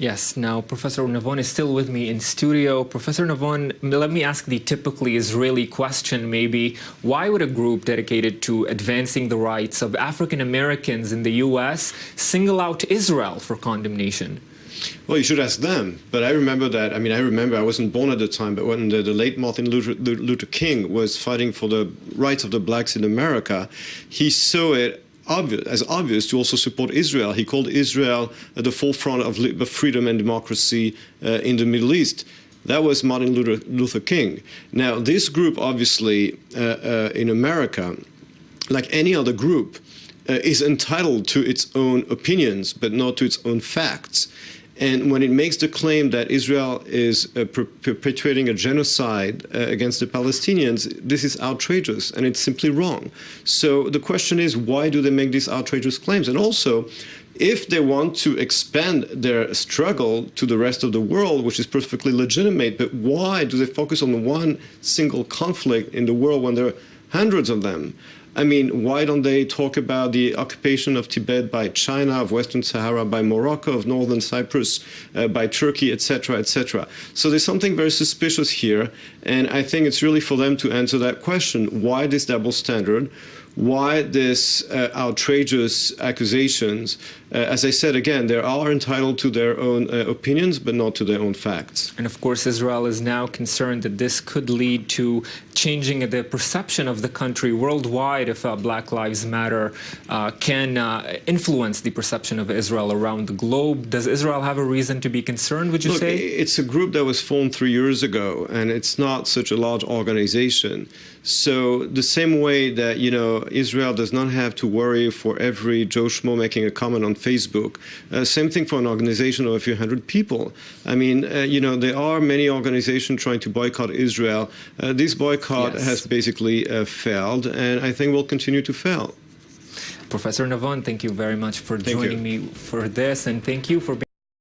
Yes, now Professor Navon is still with me in studio. Professor Navon, let me ask the typically Israeli question maybe. Why would a group dedicated to advancing the rights of African Americans in the U.S. single out Israel for condemnation? Well, you should ask them. But I remember that, I wasn't born at the time, but when the late Martin Luther King was fighting for the rights of the blacks in America, he saw it as obvious to also support Israel. He called Israel at the forefront of freedom and democracy in the Middle East. That was Martin Luther King. Now, this group, obviously, in America, like any other group, is entitled to its own opinions, but not to its own facts. And when it makes the claim that Israel is perpetuating a genocide against the Palestinians, this is outrageous, and it's simply wrong. So the question is, why do they make these outrageous claims? And also, if they want to expand their struggle to the rest of the world, which is perfectly legitimate, but why do they focus on one single conflict in the world when there are hundreds of them? I mean, why don't they talk about the occupation of Tibet by China, of Western Sahara by Morocco, of Northern Cyprus by Turkey, etc., etc.? So there's something very suspicious here, and I think it's really for them to answer that question. Why this double standard? Why this outrageous accusations? As I said, again, they are entitled to their own opinions, but not to their own facts. And of course, Israel is now concerned that this could lead to changing the perception of the country worldwide if Black Lives Matter can influence the perception of Israel around the globe. Does Israel have a reason to be concerned, would you say? It's a group that was formed 3 years ago, and it's not such a large organization. So the same way that, Israel does not have to worry for every Joe Schmo making a comment on Facebook, same thing for an organization of a few hundred people. I mean, there are many organizations trying to boycott Israel. This boycott has basically failed, and I think will continue to fail. Professor Navon, thank you very much for joining me for this, and thank you for being